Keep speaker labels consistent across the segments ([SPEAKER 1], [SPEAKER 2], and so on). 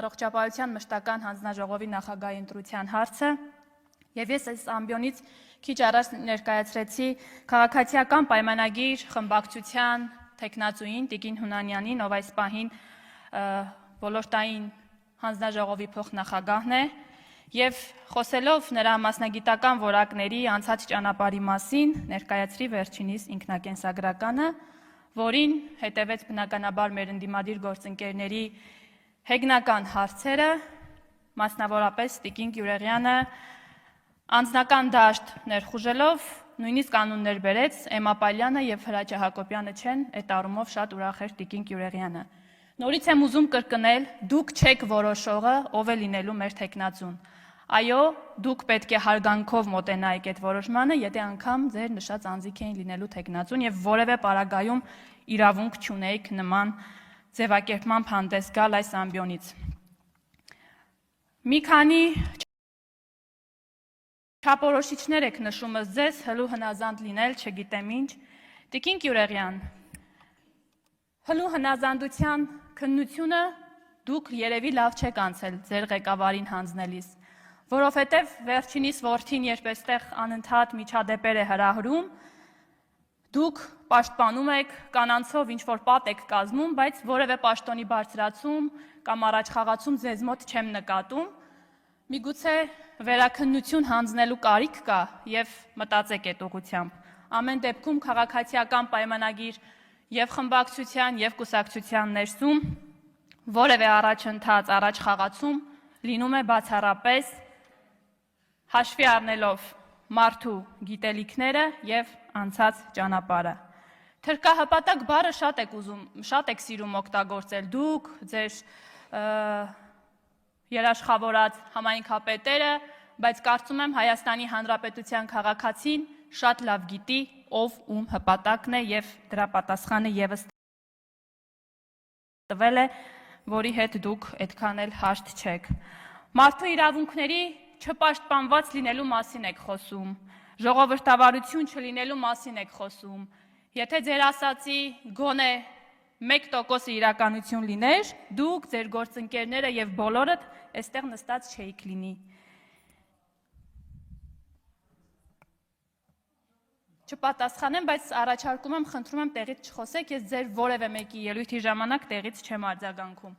[SPEAKER 1] առողջապահության մշտական հանձնաժողովի նախագահի ընտրության հարցը, եւ ես այս ամբիոնից քիչ առաջ ներկայացրեցի քաղաքացիական պայմանագիր խմբակցության թեկնածուին Տիկին Հունանյանին, ով այս պահին ոլորտային հանձնաժողովի փոխնախագահն է, եւ խոսելով նրա մասնագիտական որակների անցած ճանապարհի մասին, ներկայացրի վերջինիս ինքնակենսագրականը, որին հետևեց բնականաբար մեր ընդդիմադիր գործընկերների հեգնական հարցերը, մասնավորապես Տիկին Գյուլիանը անձնական դաշտ ներխուժելով նույնիսկ կանոններ բերեց Էմմա Պալյանը եւ Հրաչյա Հակոբյանը չեն, այդ առումով շատ ուրախ էր Տիկին Գյուլիանը։ Նորից եմ ուզում կրկնել, դուք չեք որոշողը, ով է լինելու մեր թեկնածուն։ Այո, դուք պետք է հարգանքով մոտենայիք այդ որոշմանը, եթե անգամ ձեր նշած անձիկ էին լինելու թեկնածուն եւ որևէ պարագայում իրավունք չունեիք նման ձևակերպմամբ հանդես գալ այս ամբիոնից։ Մի քանի չափորոշիչներ եք նշում ըստ ձեզ, հլու հնազանդ լինել, չգիտեմ ինչ։ Տիկին Գյուլիան, հլու հնազանդության քննությունը դուք երևի լավ չեք անցել ձեր ղեկավարին հանձնելիս, որովհետև վերջինիս որդին երբ այստեղ անընդհատ միջադեպեր է հրահրում, դուք պաշտպանում եք, կանանցով ինչ-որ պատ եք կազմում, բայց որևէ պաշտոնի բարձրացում կամ առաջխաղացում ձեզ մոտ չեմ նկատում, միգուցե վերաքննություն հանձնելու կարիք կա եւ մտածեք այդ ուղղությամբ։ Ամեն դեպքում քաղաքացիական պայմանագիր եւ խմբակցության եւ կուսակցության ներսում որևէ առաջընթաց, առաջխաղացում լինում է բացառապես հաշվի առնելով մարդու գիտելիքները եւ անցած ճանապարհը։ Թրկահպատակ բառը շատ եք սիրում օգտագործել դուք, ձեր երաշխավորած համայնքապետերը, բայց կարծում եմ Հայաստանի Հանրապետության քաղաքացին շատ լավ գիտի, ով ում հպատակն է եւ դրա պատասխանը եւս տվել է, որի հետ դուք այդքան էլ հաշտ չեք։ Մարդու իրավունքների չպաշտպանված լինելու մասին եք խոսում, ժողովրդավարություն չլինելու մասին եք խոսում։ Եթե ձեր ասածի գոնե 1% իրականություն լիներ, դուք, ձեր գործընկերները եւ բոլորդ այստեղ նստած չէիք լինի։ Չպատասխանեմ, բայց առաջարկում եմ, խնդրում եմ տեղից չխոսեք, ես ձեր որևէ մեկի ելույթի ժամանակ տեղից չեմ արձագանքում։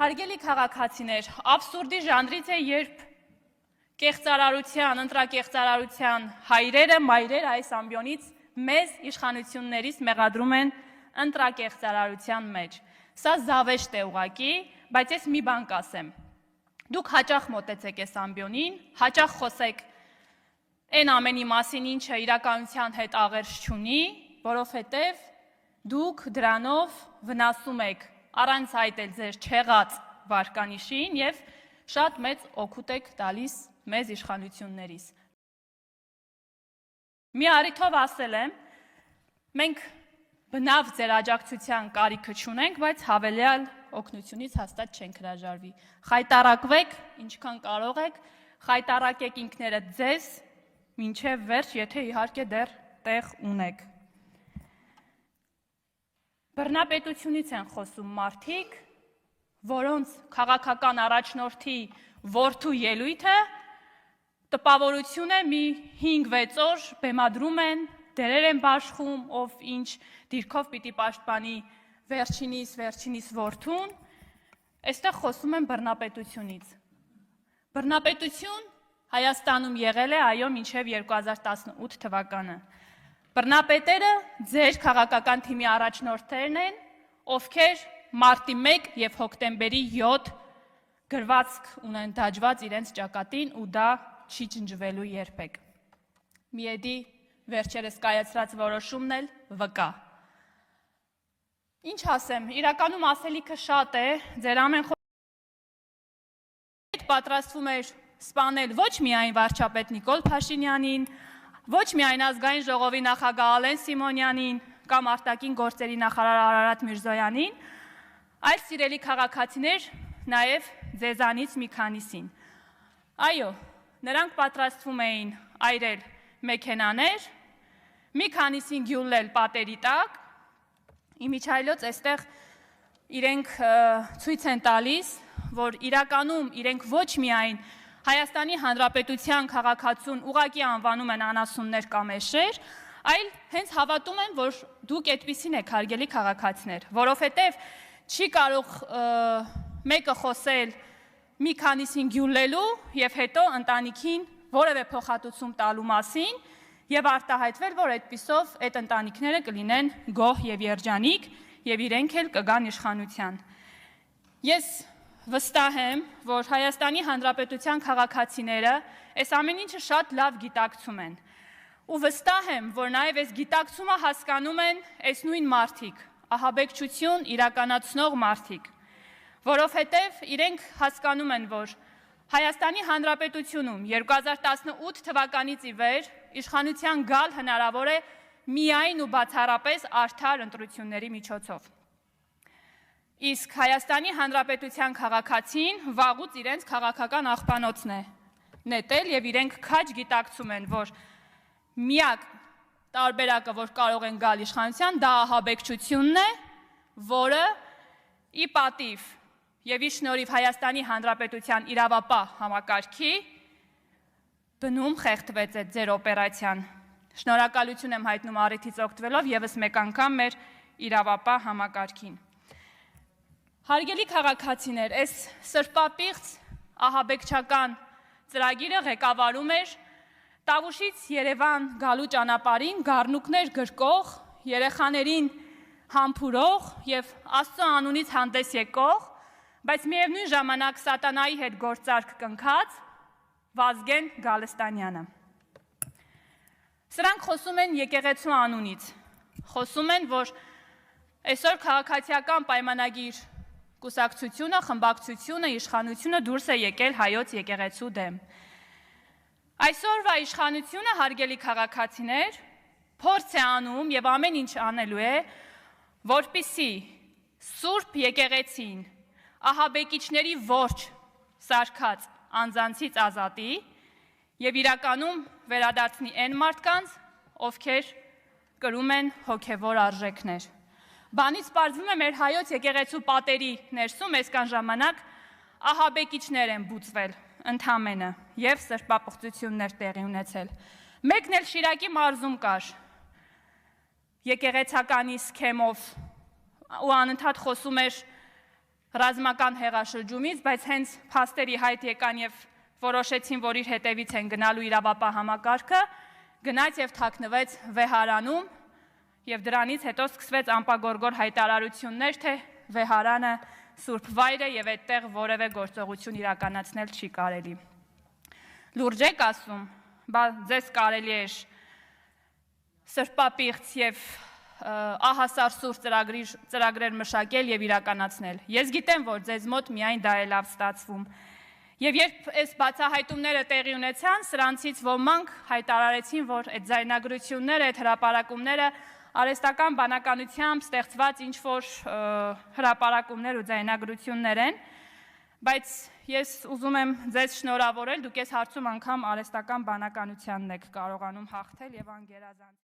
[SPEAKER 1] Հարգելի քաղաքացիներ, աբսուրդի ժանրից է, երբ կեղծարարության, ընտրակեղծարարության հայրերը, մայրերը այս ամբիոնից մեզ իշխանություններից մեղադրում են ընտրակեղծարարության մեջ։ Սա զավեշտ է ուղղակի, բայց ես մի բան կասեմ։ Դուք հաճախ մոտեցեք այս ամբիոնին, հաճախ խոսեք այն ամենի մասին, ինչը իրականության հետ աղերս չունի, որովհետև դուք դրանով վնասում եք առանց այդ էլ ձեր չեղած վարկանիշին եւ շատ մեծ օգուտ եք տալիս մեզ իշխանություններիս։ Մի առիթով ասել եմ, մենք բնավ ձեր աջակցության կարիքը չունենք, բայց հավելյալ օգնությունից հաստատ չենք հրաժարվի։ Խայտառակվեք, ինչքան կարող եք, խայտառակեք ինքներդ ձեզ, մինչև վերջ, եթե իհարկե դեռ տեղ ունեք։ Բռնապետությունից են խոսում մարդիկ, որոնց քաղաքական առաջնորդի որդու ելույթը տպավորություն է, մի 5-6 օր բեմադրում են, դերեր են բաշխում, ով ինչ դիրքով պիտի պաշտպանի վերջինիս որդուն, այստեղ խոսում են բռնապետությունից։ Բռնապետություն Հայաստանում եղել է, այո, մինչև 2018 թվականը։ Բռնապետերը ձեր քաղաքական թիմի առաջնորդներն են, ովքեր մարտի 1 եւ հոկտեմբերի 7 գրվածք ունեն դաջված իրենց ճակատին ու դա չի ջնջվելու երբեք։ Միեդի վերջերս կայացրած որոշումն էլ վկա։ Ինչ ասեմ, իրականում ասելիքը շատ է, ձեր ամեն խոսքը պատրաստվում էր սպանել ոչ միայն վարչապետ Նիկոլ Փաշինյանին, ոչ միայն ազգային ժողովի նախագահ Ալեն Սիմոնյանին կամ արտաքին գործերի նախարար Արարատ Միրզոյանին, այլ սիրելի քաղաքացիներ, նաև ձեզանից մի քանիսին։ Այո, նրանք պատրաստվում էին այրել մեքենաներ, մի քանիսին գյուլել պատերի տակ, իմիջայլոց այստեղ իրենք ցույց են տալիս, որ իրականում իրենք ոչ միայն Հայաստանի Հանրապետության քաղաքացուն ուղղակի անվանում են անասուններ կամ էշեր, այլ հենց հավատում են, որ դուք այդպիսին եք հարգելի քաղաքացիներ, որովհետև չի կարող մեկը խոսել մի քանիսին գյուլելու եւ հետո ընտանիքին որևէ փոխհատուցում տալու մասին եւ արտահայտվել, որ այդպիսով այդ ընտանիքները կլինեն գոհ եւ երջանիկ եւ իրենք էլ կգան իշխանության։ Ես վստահ եմ, որ Հայաստանի Հանրապետության քաղաքացիները այս ամեն ինչը շատ լավ գիտակցում են։ Ու վստահ եմ, որ նաև այս գիտակցումը հասկանում են այս նույն մարդիկ, ահաբեկչություն իրականացնող մարդիկ, որովհետև իրենք հասկանում են, որ Հայաստանի Հանրապետությունում 2018 թվականից ի վեր իշխանության գալ հնարավոր է միայն ու բացառապես արդար ընտրությունների միջոցով։ Իսկ Հայաստանի Հանրապետության քաղաքացին վաղուց իրենց քաղաքական աղբանոցն է նետել եւ իրենք քաջ գիտակցում են, որ միակ տարբերակը, որ կարող են գալ իշխանության, դա ահաբեկչությունն է, որը ի պատիվ եւ ի շնորհիվ Հայաստանի Հանրապետության իրավապահ համակարգի բնում խեղդվեց այդ ձեր օպերացիան։ Շնորհակալություն եմ հայտնում առիթից օգտվելով եւս մեկ անգամ մեր իրավապահ համակարգին։ Հարգելի քաղաքացիներ, այս սրբապիղծ ահաբեկչական ծրագիրը ղեկավարում էր Տավուշից Երևան գալու ճանապարհին գառնուկներ գրկող, երեխաներին համբուրող եւ Աստծո անունից հանդես եկող, բայց միևնույն ժամանակ սատանայի հետ գործարք կնքած Վազգեն Գալստանյանը։ Սրանք խոսում են եկեղեցու անունից, խոսում են, որ այսօր քաղաքացիական պայմանագիր կուսակցությունը, խմբակցությունը, իշխանությունը դուրս է եկել հայոց եկեղեցու դեմ։ Այսօրվա իշխանությունը, հարգելի քաղաքացիներ, փորձ է անում եւ ամեն ինչ անելու է, որպիսի Սուրբ եկեղեցին ահաբեկիչների ворջ սարքած անձանցից ազատի եւ իրականում վերադարձնի այն մարդկանց, ովքեր կրում են հոգեվոր արժեքներ։ Բանից պարզվում է մեր հայոց եկեղեցու պատերի ներսում այսքան ժամանակ ահաբեկիչներ են բուծվել ընդամենը եւ սրբապղծություններ տեղի ունեցել։ Մեկն էլ Շիրակի մարզում կար եկեղեցականի սքեմով ու անընդհատ խոսում էր ռազմական հեղաշրջումից, բայց հենց փաստերի հայտ եկան եւ որոշեցին, որ իր հետևից են գնալու իրավապահ համակարգը, գնաց եւ թաքնվեց վեհարանում եւ դրանից հետո սկսվեց ամպագորգոր հայտարարություններ, թե վեհարանը սուրբ վայր է եւ այդտեղ որևէ գործողություն իրականացնել չի կարելի։ Լուրջ եք ասում, բա ձեզ կարելի է սրբապիղծ եւ ահասար սուրբ ծրագրեր մշակել եւ իրականացնել։ Ես գիտեմ, որ ձեզ մոտ միայն դա է լավ ստացվում։ Եվ երբ այս բացահայտումները տեղի ունեցան, սրանցից ոմանք հայտարարեցին, որ այդ ձայնագրությունները, այդ հրապարակումները արհեստական բանականությամբ ստեղծված ինչ-որ հրապարակումներ ու ձայնագրություններ են, բայց ես ուզում եմ ձեզ շնորհավորել, դուք այս հարցում անգամ արհեստական բանականությանն եք կարողանում հաղթել եւ անգերազանց